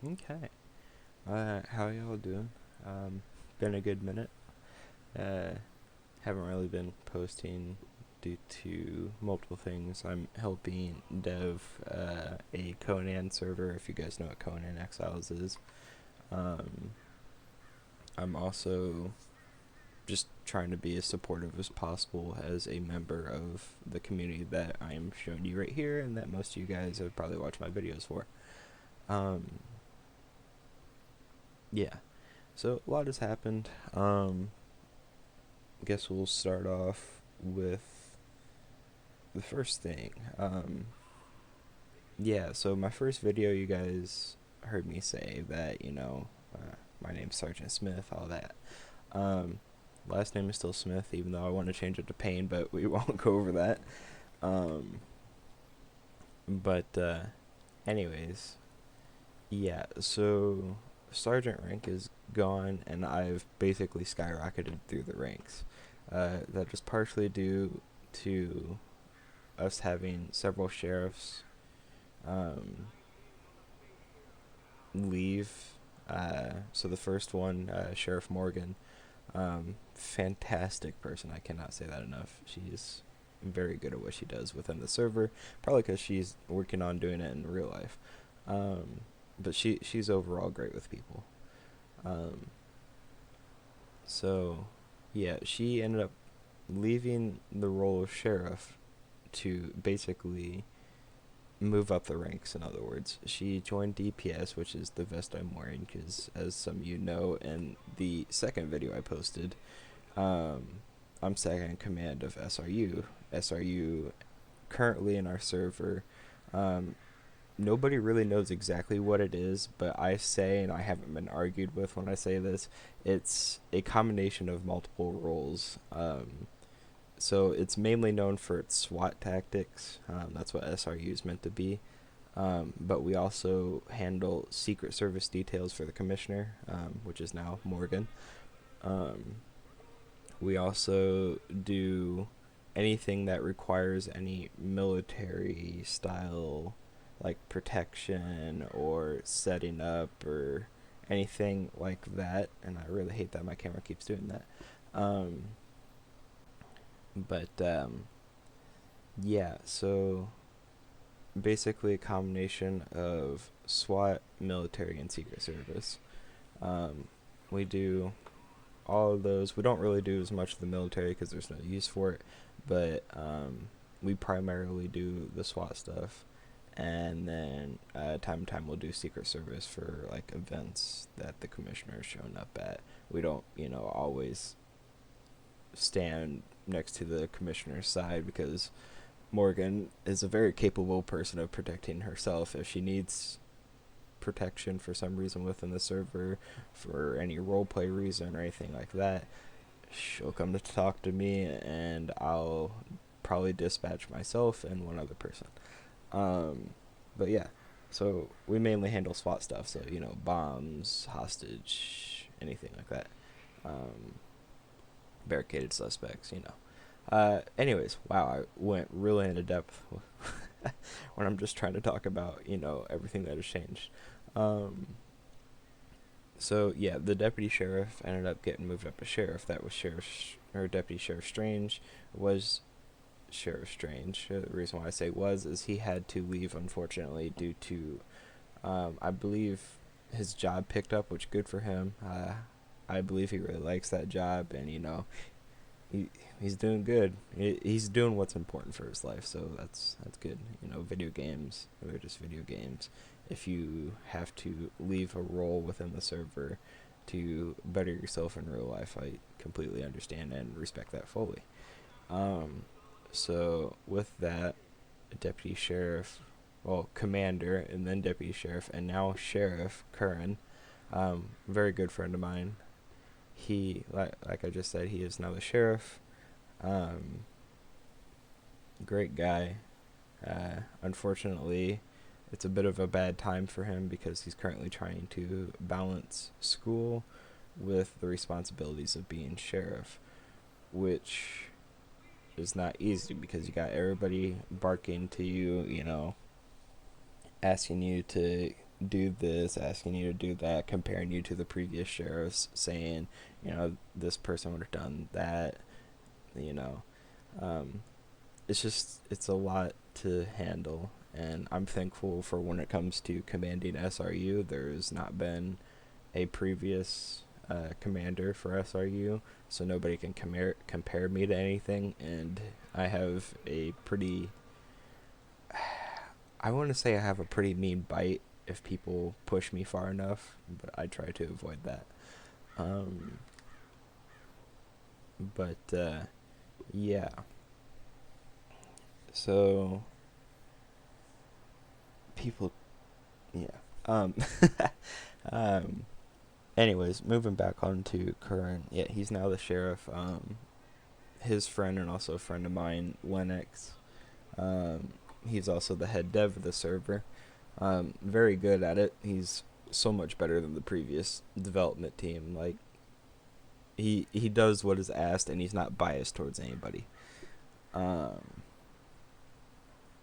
Okay. How y'all doing? Been a good minute. Uh, haven't really been posting due to multiple things. I'm helping dev a Conan server, if you guys know what Conan Exiles is. Um, I'm also just trying to be as supportive as possible as a member of the community that I am showing you right here and that most of you guys have probably watched my videos for. Um, yeah. So a lot has happened. Guess we'll start off with the first thing. Yeah, so my first video, you guys heard me say that, my name's Sergeant Smith, all that. Um, Last name is still Smith, even though I want to change it to Payne, but we won't go over that. Um, but, anyways, yeah, so Sergeant rank is gone, and I've basically skyrocketed through the ranks. That is partially due to us having several sheriffs um, leave. So the first one, Sheriff Morgan, fantastic person. I cannot say that enough. She's very good at what she does within the server. Probably because she's working on doing it in real life. But she's overall great with people. Um, so yeah, she ended up leaving the role of sheriff to basically move up the ranks. In other words, she joined DPS, which is the vest I'm wearing, because as some of you know, in the second video I posted, um, I'm second in command of SRU. SRU currently in our server. Um, Nobody really knows exactly what it is, but I say, and I haven't been argued with when I say this, it's a combination of multiple roles. So it's mainly known for its SWAT tactics. That's what SRU is meant to be. But we also handle Secret Service details for the commissioner, which is now Morgan. Um, we also do anything that requires any military style, like protection or setting up or anything like that. And I really hate that my camera keeps doing that. Um, but yeah, so basically a combination of SWAT, military, and Secret Service. Um, we do all of those. We don't really do as much of the military because there's no use for it, but we primarily do the SWAT stuff, and then time to time we'll do Secret Service for like events that the commissioner's shown up at. We don't, always stand next to the commissioner's side because Morgan is a very capable person of protecting herself if she needs protection for some reason within the server, for any roleplay reason or anything like that. She'll come to talk to me, and I'll probably dispatch myself and one other person. Um, but yeah, so we mainly handle SWAT stuff, so bombs, hostage, anything like that. Um, Barricaded suspects. Anyways, wow, I went really into depth when I'm just trying to talk about, everything that has changed. Um, so yeah, the deputy sheriff ended up getting moved up to sheriff. That was or Deputy Sheriff Strange was Sheriff Strange. The reason why I say was is he had to leave, unfortunately, due to, I believe, his job picked up, which good for him. I believe he really likes that job, and he he's doing good. He's doing what's important for his life, so that's good. Video games, they're just video games. If you have to leave a role within the server to better yourself in real life, I completely understand and respect that fully. Um, so with that, deputy sheriff, well, commander, and then deputy sheriff, and now sheriff Curran, very good friend of mine. He, like I just said, he is now the sheriff. Um, Great guy. Unfortunately, it's a bit of a bad time for him because he's currently trying to balance school with the responsibilities of being sheriff, which is not easy because you got everybody barking to you, asking you to do this, asking you to do that, comparing you to the previous sheriffs, saying, this person would have done that, you know. Um, it's a lot to handle, and I'm thankful for when it comes to commanding SRU. There's not been a previous commander for SRU, so nobody can compare me to anything, and I have a pretty I want to say I have a pretty mean bite if people push me far enough, but I try to avoid that. Um, but yeah, so people, yeah. Um, um, anyways, moving back on to current, yeah, he's now the sheriff. His friend and also a friend of mine, Lennox. Um, he's also the head dev of the server. Very good at it. He's so much better than the previous development team. Like he does what is asked, and he's not biased towards anybody. Um,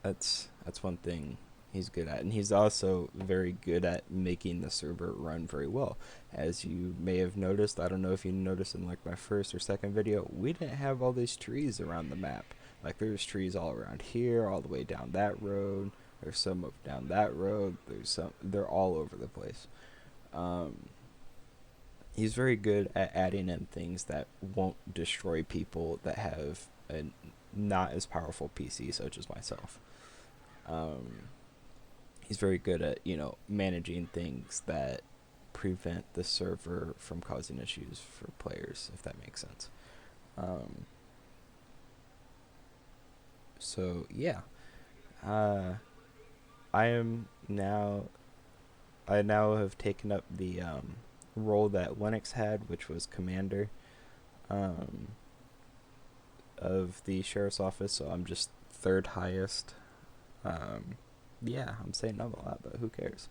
that's one thing he's good at, and he's also very good at making the server run very well. As you may have noticed, I don't know if you noticed in like my first or second video, we didn't have all these trees around the map. Like there's trees all around here, all the way down that road. There's some up down that road. There's some. They're all over the place. Um, he's very good at adding in things that won't destroy people that have a not as powerful PC, such as myself. Um, he's very good at managing things that prevent the server from causing issues for players, if that makes sense. Um, so yeah, uh, I am now. I now have taken up the role that Lennox had, which was commander um, of the sheriff's office. So I'm just third highest. Um, yeah, I'm saying up a lot, but who cares?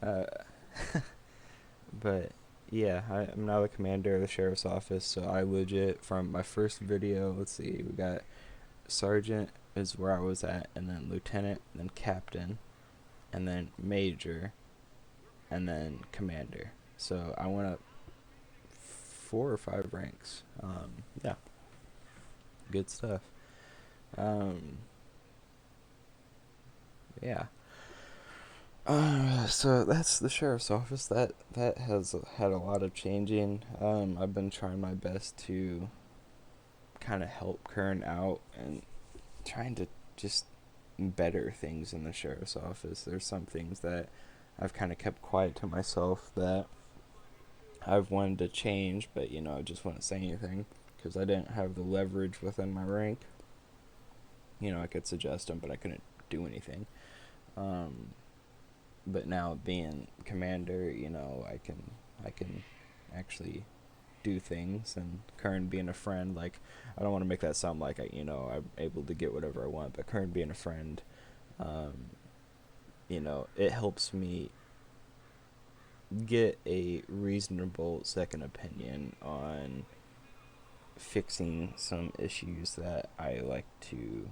Uh, but yeah, I'm now the commander of the sheriff's office. So I legit from my first video. Let's see, we got sergeant is where I was at, and then lieutenant, and then captain, and then major, and then commander. So I went up 4 or 5 ranks. Yeah, good stuff. Um, yeah. So that's the sheriff's office. That has had a lot of changing. I've been trying my best to kind of help Kern out and trying to just better things in the sheriff's office. There's some things that I've kind of kept quiet to myself that I've wanted to change, but I just wouldn't say anything because I didn't have the leverage within my rank. I could suggest them, but I couldn't do anything. Um, but now being commander, I can actually do things, and Kern being a friend, like I don't want to make that sound like I'm able to get whatever I want, but Kern being a friend, um, it helps me get a reasonable second opinion on fixing some issues that I like to,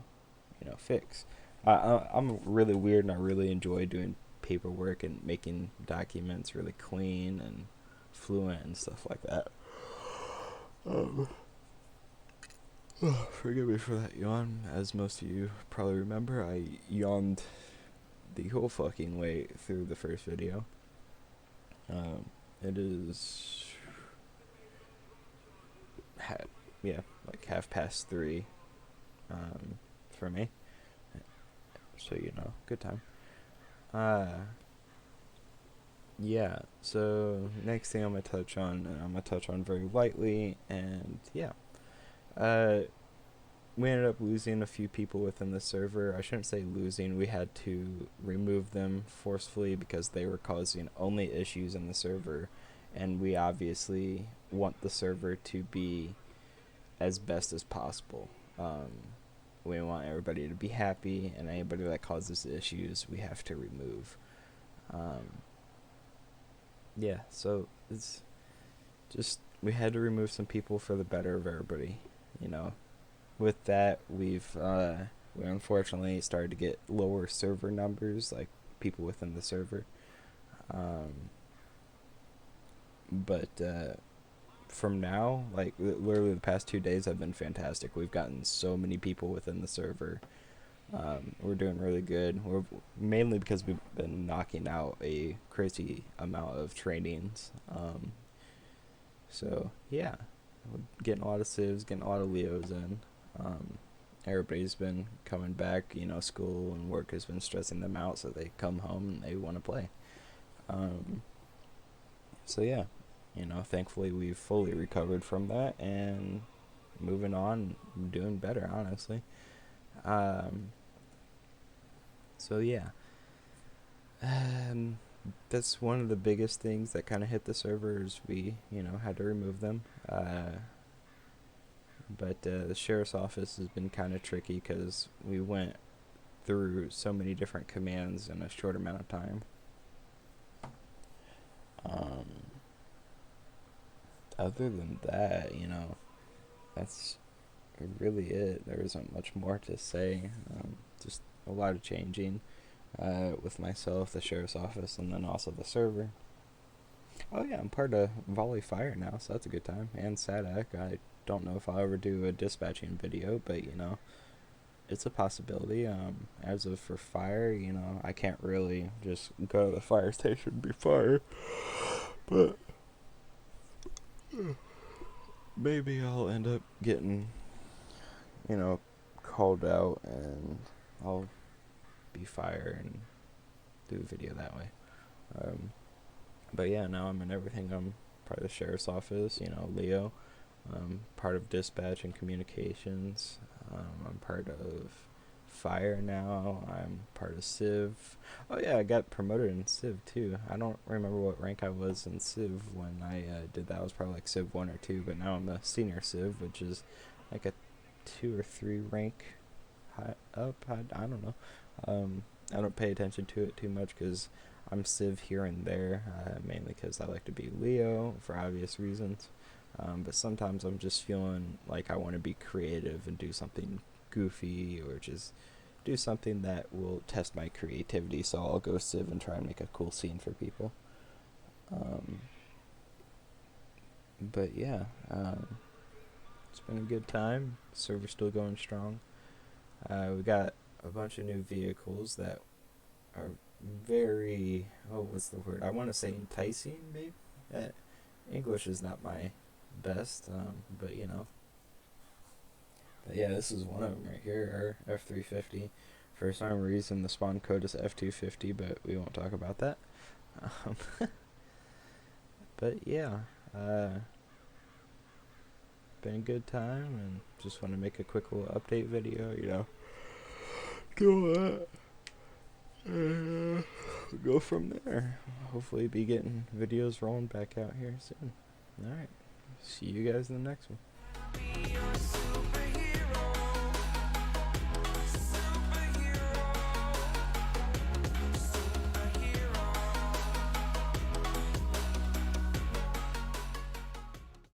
fix. I'm really weird, and I really enjoy doing paperwork and making documents really clean and fluent and stuff like that. Um, Forgive me for that yawn. As most of you probably remember, I yawned the whole fucking way through the first video. It is, yeah, like 3:30 for me. So good time. Uh, yeah. So next thing I'm gonna touch on, and I'm gonna touch on very lightly, and yeah. Uh, we ended up losing a few people within the server. I shouldn't say losing. We had to remove them forcefully because they were causing only issues in the server, and we obviously want the server to be as best as possible. We want everybody to be happy, and anybody that causes issues, we have to remove. Um, yeah, so it's just we had to remove some people for the better of everybody. You know, with that, we unfortunately started to get lower server numbers, like people within the server. But from now, like literally the past 2 days have been fantastic. We've gotten so many people within the server. We're doing really good. We're mainly because we've been knocking out a crazy amount of trainings. So yeah, we're getting a lot of civs, getting a lot of Leos in. Um, Everybody's been coming back. You know, school and work has been stressing them out, so they come home and they want to play. Um, so yeah, thankfully we've fully recovered from that and moving on, doing better, honestly. Um, so yeah, um, that's one of the biggest things that kind of hit the servers. We, had to remove them. But the sheriff's office has been kind of tricky because we went through so many different commands in a short amount of time. Um, Other than that, that's really it. There isn't much more to say. Just a lot of changing with myself, the sheriff's office, and then also the server. Oh yeah, I'm part of Volley Fire now, so that's a good time. And SADAC. I don't know if I'll ever do a dispatching video, but it's a possibility. As of for fire, I can't really just go to the fire station and be fire, but maybe I'll end up getting, called out and I'll be fire and do a video that way. Um, but yeah, now I'm in everything. I'm part of the sheriff's office, Leo. Part of dispatch and communications. I'm part of fire now. I'm part of civ. Oh yeah, I got promoted in civ too. I don't remember what rank I was in civ when I did that. I was probably like civ 1 or 2, but now I'm a senior civ, which is like a 2 or 3 rank high up. I don't know. I don't pay attention to it too much because I'm civ here and there, mainly because I like to be Leo for obvious reasons. But sometimes I'm just feeling like I want to be creative and do something goofy or just do something that will test my creativity. So I'll go civ and try and make a cool scene for people. But yeah, it's been a good time. Server's still going strong. We got a bunch of new vehicles that are very, what's the word? I want to say enticing, maybe? English is not my best, but But yeah, this is one of them right here, our F350. For some reason, the spawn code is F250, but we won't talk about that. Um, but yeah, been a good time, and just want to make a quick little update video, do that. Go from there. Hopefully be getting videos rolling back out here soon. Alright, see you guys in the next one.